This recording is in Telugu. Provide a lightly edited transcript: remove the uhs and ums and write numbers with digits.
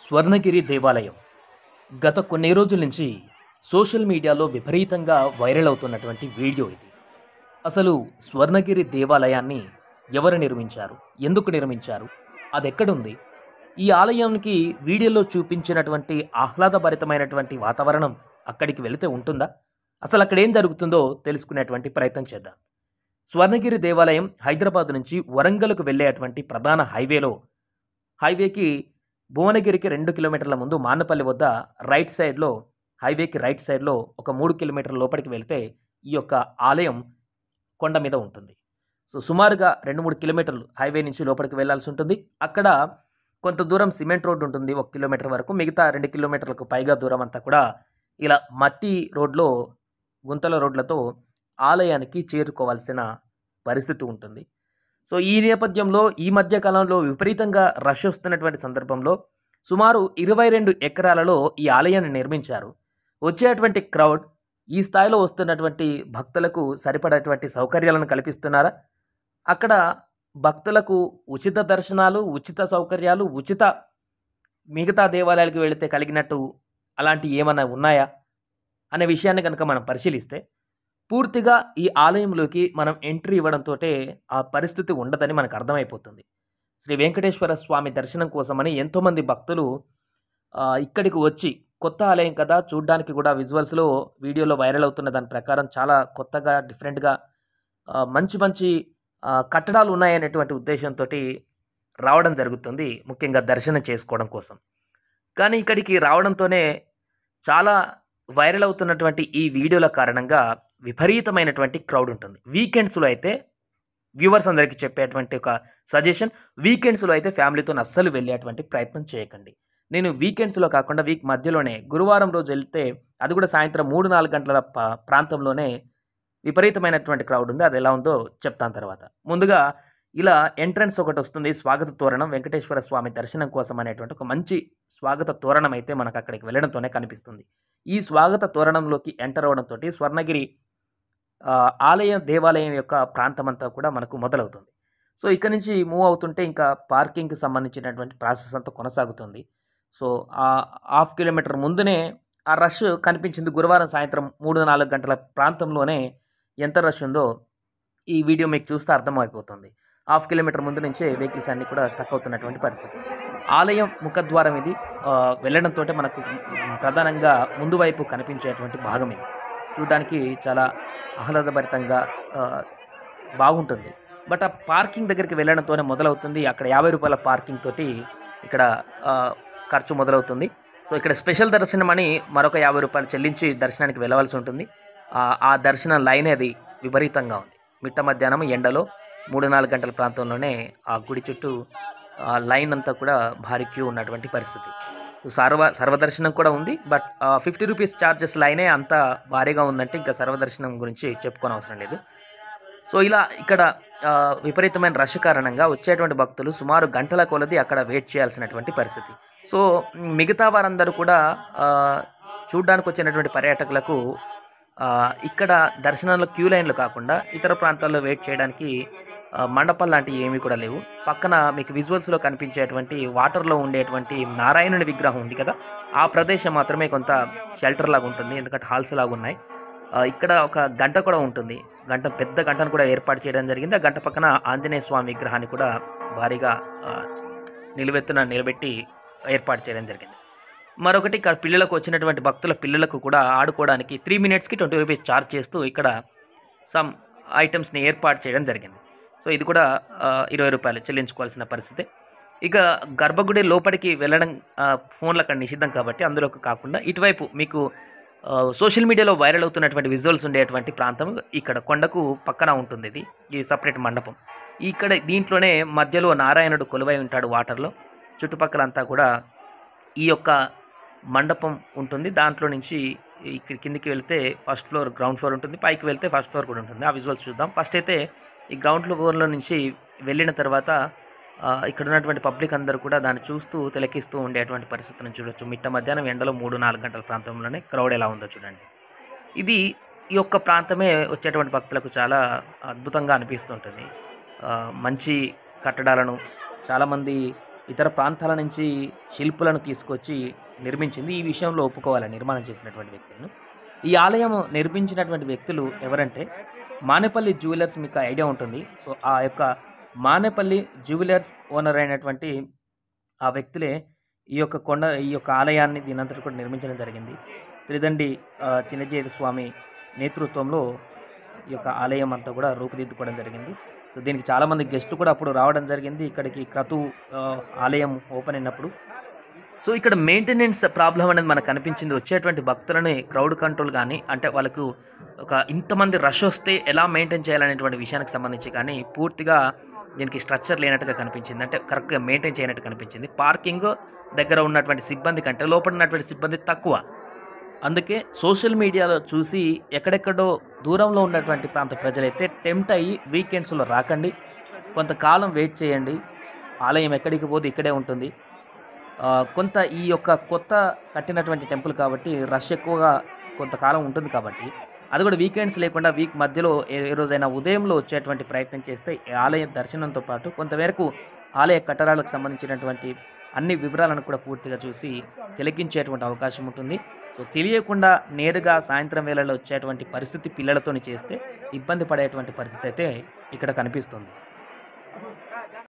స్వర్ణగిరి దేవాలయం గత కొన్ని రోజుల నుంచి సోషల్ మీడియాలో విపరీతంగా వైరల్ అవుతున్నటువంటి వీడియో ఇది. అసలు స్వర్ణగిరి దేవాలయాన్ని ఎవరు నిర్మించారు, ఎందుకు నిర్మించారు, అది ఎక్కడుంది, ఈ ఆలయానికి వీడియోలో చూపించినటువంటి ఆహ్లాదభరితమైనటువంటి వాతావరణం అక్కడికి వెళితే ఉంటుందా, అసలు అక్కడ ఏం జరుగుతుందో తెలుసుకునేటువంటి ప్రయత్నం చేద్దాం. స్వర్ణగిరి దేవాలయం హైదరాబాద్ నుంచి వరంగల్కు వెళ్ళేటువంటి ప్రధాన హైవేకి భువనగిరికి 2 కిలోమీటర్ల ముందు మాన్నపల్లి వద్ద హైవేకి రైట్ సైడ్లో ఒక 3 కిలోమీటర్ల లోపలికి వెళ్తే ఈ యొక్క ఆలయం కొండ మీద ఉంటుంది. సో సుమారుగా 2-3 కిలోమీటర్లు హైవే నుంచి లోపలికి వెళ్లాల్సి ఉంటుంది. అక్కడ కొంత దూరం సిమెంట్ రోడ్డు ఉంటుంది, 1 కిలోమీటర్ వరకు. మిగతా 2 కిలోమీటర్లకు పైగా దూరం అంతా కూడా ఇలా మట్టి రోడ్లో, గుంతల రోడ్లతో ఆలయానికి చేరుకోవాల్సిన పరిస్థితి ఉంటుంది. సో ఈ నేపథ్యంలో ఈ మధ్య కాలంలో విపరీతంగా రష్ వస్తున్నటువంటి సందర్భంలో సుమారు 22 ఎకరాలలో ఈ ఆలయాన్ని నిర్మించారు. వచ్చేటువంటి క్రౌడ్, ఈ స్థాయిలో వస్తున్నటువంటి భక్తులకు సరిపడేటువంటి సౌకర్యాలను కల్పిస్తున్నారా? అక్కడ భక్తులకు ఉచిత దర్శనాలు, ఉచిత సౌకర్యాలు, మిగతా దేవాలయాలకు వెళితే కలిగినట్టు అలాంటి ఏమైనా ఉన్నాయా అనే విషయాన్ని కనుక మనం పరిశీలిస్తే పూర్తిగా ఈ ఆలయంలోకి మనం ఎంట్రీ ఇవ్వడంతో ఆ పరిస్థితి ఉండదని మనకు అర్థమైపోతుంది. శ్రీ వెంకటేశ్వర స్వామి దర్శనం కోసమని ఎంతోమంది భక్తులు ఇక్కడికి వచ్చి, కొత్త ఆలయం కదా, చూడ్డానికి కూడా విజువల్స్లో వీడియోలో వైరల్ అవుతున్న దాని ప్రకారం చాలా కొత్తగా, డిఫరెంట్గా మంచి కట్టడాలు ఉన్నాయనేటువంటి ఉద్దేశంతో రావడం జరుగుతుంది, ముఖ్యంగా దర్శనం చేసుకోవడం కోసం. కానీ ఇక్కడికి రావడంతోనే చాలా వైరల్ అవుతున్నటువంటి ఈ వీడియోల కారణంగా విపరీతమైనటువంటి క్రౌడ్ ఉంటుంది. వీకెండ్స్లో అయితే వ్యూవర్స్ అందరికీ చెప్పేటువంటి ఒక సజెషన్, వీకెండ్స్లో అయితే ఫ్యామిలీతో అస్సలు వెళ్ళేటువంటి ప్రయత్నం చేయకండి. నేను వీకెండ్స్లో కాకుండా వీక్ మధ్యలోనే గురువారం రోజు వెళ్తే, అది కూడా సాయంత్రం 3-4 గంటల ప్రాంతంలోనే విపరీతమైనటువంటి క్రౌడ్ ఉంది. అది ఎలా ఉందో చెప్తాను తర్వాత. ముందుగా ఇలా ఎంట్రన్స్ ఒకటి వస్తుంది, స్వాగత తోరణం, వెంకటేశ్వర స్వామి దర్శనం కోసం అనేటువంటి ఒక మంచి స్వాగత తోరణం అయితే మనకు అక్కడికి వెళ్ళడంతోనే కనిపిస్తుంది. ఈ స్వాగత తోరణంలోకి ఎంటర్ అవడంతో స్వర్ణగిరి దేవాలయం యొక్క ప్రాంతం అంతా కూడా మనకు మొదలవుతుంది. సో ఇక్కడ నుంచి మూవ్ అవుతుంటే ఇంకా పార్కింగ్కి సంబంధించినటువంటి ప్రాసెస్ అంతా కొనసాగుతుంది. సో ఆ 1/2 కిలోమీటర్ ముందునే ఆ రష్ కనిపించింది. గురువారం సాయంత్రం 3-4 గంటల ప్రాంతంలోనే ఎంత రష్ ఉందో ఈ వీడియో మీకు చూస్తే అర్థమైపోతుంది. 1/2 కిలోమీటర్ ముందు నుంచే వెహికల్స్ అన్నీ కూడా స్టక్ అవుతున్నటువంటి పరిస్థితి. ఆలయం ముఖద్వారం ఇది. వెళ్ళడంతో మనకు ప్రధానంగా ముందు వైపు కనిపించేటువంటి భాగం ఇది. చూడడానికి చాలా ఆహ్లాదభరితంగా బాగుంటుంది. బట్ ఆ పార్కింగ్ దగ్గరికి వెళ్ళడంతోనే మొదలవుతుంది. అక్కడ 50 రూపాయల పార్కింగ్ తోటి ఇక్కడ ఖర్చు మొదలవుతుంది. సో ఇక్కడ స్పెషల్ దర్శనం అని మరొక 50 రూపాయలు చెల్లించి దర్శనానికి వెళ్ళవలసి ఉంటుంది. ఆ దర్శనం లైన్ అది విపరీతంగా ఉంది. మిట్ట మధ్యాహ్నం ఎండలో 3-4 గంటల ప్రాంతంలోనే ఆ గుడి చుట్టూ లైన్ అంతా కూడా భారీ క్యూ ఉన్నటువంటి పరిస్థితి. సర్వదర్శనం కూడా ఉంది. బట్ 50 రూపీస్ ఛార్జెస్ లైనే అంత భారీగా ఉందంటే ఇంకా సర్వదర్శనం గురించి చెప్పుకోని అవసరం లేదు. సో ఇలా ఇక్కడ విపరీతమైన రష్ కారణంగా వచ్చేటువంటి భక్తులు సుమారు గంటల కొలది అక్కడ వెయిట్ చేయాల్సినటువంటి పరిస్థితి. సో మిగతా వారందరూ కూడా చూడ్డానికి వచ్చినటువంటి పర్యాటకులకు ఇక్కడ దర్శనంలో క్యూ లైన్లు కాకుండా ఇతర ప్రాంతాల్లో వెయిట్ చేయడానికి మండపాలు లాంటివి ఏమీ కూడా లేవు. పక్కన మీకు విజువల్స్లో కనిపించేటువంటి వాటర్లో ఉండేటువంటి నారాయణుని విగ్రహం ఉంది కదా, ఆ ప్రదేశం మాత్రమే కొంత షెల్టర్ లాగా ఉంటుంది, ఎందుకంటే హాల్స్ లాగా ఉన్నాయి. ఇక్కడ ఒక గంట కూడా ఉంటుంది. పెద్ద గంటను కూడా ఏర్పాటు చేయడం జరిగింది. ఆ గంట పక్కన ఆంజనేయ స్వామి విగ్రహాన్ని కూడా భారీగా నిలబెట్టి ఏర్పాటు చేయడం జరిగింది. మరొకటి, ఇక్కడ పిల్లలకు వచ్చినటువంటి పిల్లలకు కూడా ఆడుకోవడానికి 3 మినిట్స్కి 20 రూపీస్ ఛార్జ్ చేస్తూ ఇక్కడ సమ్ ఐటమ్స్ని ఏర్పాటు చేయడం జరిగింది. సో ఇది కూడా 20 రూపాయలు చెల్లించుకోవాల్సిన పరిస్థితి. ఇక గర్భగుడి లోపలికి వెళ్ళడం ఫోన్లు అక్కడ నిషిద్ధం కాబట్టి అందులోకి కాకుండా ఇటువైపు మీకు సోషల్ మీడియాలో వైరల్ అవుతున్నటువంటి విజువల్స్ ఉండేటువంటి ప్రాంతం ఇక్కడ కొండకు పక్కన ఉంటుంది. ఈ సపరేట్ మండపం దీంట్లోనే మధ్యలో నారాయణుడు కొలువై ఉంటాడు వాటర్లో. చుట్టుపక్కలంతా కూడా ఈ యొక్క మండపం ఉంటుంది. దాంట్లో నుంచి ఇక్కడ కిందికి వెళ్తే ఫస్ట్ ఫ్లోర్, గ్రౌండ్ ఫ్లోర్ ఉంటుంది. పైకి వెళ్తే ఫస్ట్ ఫ్లోర్ కూడా ఉంటుంది. ఆ విజువల్స్ చూద్దాం. ఫస్ట్ అయితే ఈ గ్రౌండ్ ఫ్లోర్లో నుంచి వెళ్ళిన తర్వాత ఇక్కడ ఉన్నటువంటి పబ్లిక్ అందరూ కూడా దాన్ని చూస్తూ తిలకిస్తూ ఉండేటువంటి పరిస్థితిని చూడొచ్చు. మిట్ట మధ్యాహ్నం ఎండలో 3-4 గంటల ప్రాంతంలోనే క్రౌడ్ ఎలా ఉందో చూడండి. ఈ యొక్క ప్రాంతమే వచ్చేటువంటి భక్తులకు చాలా అద్భుతంగా అనిపిస్తుంటుంది. మంచి కట్టడాలను చాలామంది ఇతర ప్రాంతాల నుంచి శిల్పులను తీసుకొచ్చి నిర్మించింది. ఈ విషయంలో ఒప్పుకోవాలి నిర్మాణం చేసినటువంటి వ్యక్తులను. ఈ ఆలయం నిర్మించినటువంటి వ్యక్తులు ఎవరంటే మానేపల్లి జ్యువెలర్స్, మీకు ఐడియా ఉంటుంది. సో ఆ యొక్క మానేపల్లి జ్యువెలర్స్ ఓనర్ అయినటువంటి ఆ వ్యక్తులే ఈ యొక్క ఆలయాన్ని దీనంతటి కూడా నిర్మించడం జరిగింది. త్రిదండి చిన్నజీర స్వామి నేతృత్వంలో ఈ యొక్క ఆలయం అంతా కూడా రూపుదిద్దుకోవడం జరిగింది. సో దీనికి చాలామంది గెస్టులు కూడా అప్పుడు రావడం జరిగింది ఇక్కడికి ఆలయం ఓపెన్ అయినప్పుడు. సో ఇక్కడ మెయింటెనెన్స్ ప్రాబ్లం అనేది మనకు కనిపించింది. వచ్చేటువంటి భక్తులని క్రౌడ్ కంట్రోల్ కానీ, అంటే వాళ్ళకు ఇంతమంది రష్ వస్తే ఎలా మెయింటైన్ చేయాలనేటువంటి విషయానికి సంబంధించి కానీ పూర్తిగా దీనికి స్ట్రక్చర్ లేనట్టుగా కనిపించింది. అంటే కరెక్ట్గా మెయింటైన్ చేయనట్టు కనిపించింది. పార్కింగ్ దగ్గర ఉన్నటువంటి సిబ్బంది కంటే లోపల ఉన్నటువంటి సిబ్బంది తక్కువ. అందుకే సోషల్ మీడియాలో చూసి ఎక్కడెక్కడో దూరంలో ఉన్నటువంటి ప్రాంత ప్రజలైతే టెంప్ట్ అయ్యి వీకెండ్స్లో రాకండి, కొంతకాలం వెయిట్ చేయండి. ఆలయం ఎక్కడికి పోదు, ఇక్కడే ఉంటుంది. కొంత ఈ యొక్క కొత్త కట్టినటువంటి టెంపుల్ కాబట్టి రష్ ఎక్కువగా కొంతకాలం ఉంటుంది కాబట్టి అది కూడా వీకెండ్స్ లేకుండా వీక్ మధ్యలో ఏ రోజైనా ఉదయంలో వచ్చేటువంటి ప్రయత్నం చేస్తే ఆలయ దర్శనంతో పాటు కొంతవరకు ఆలయ కట్టడాలకు సంబంధించినటువంటి అన్ని వివరాలను కూడా పూర్తిగా చూసి తిలకించేటువంటి అవకాశం ఉంటుంది. సో తెలియకుండా నేరుగా సాయంత్రం వేళలో వచ్చేటువంటి పరిస్థితి పిల్లలతోని చేస్తే ఇబ్బంది పడేటువంటి పరిస్థితి అయితే ఇక్కడ కనిపిస్తుంది.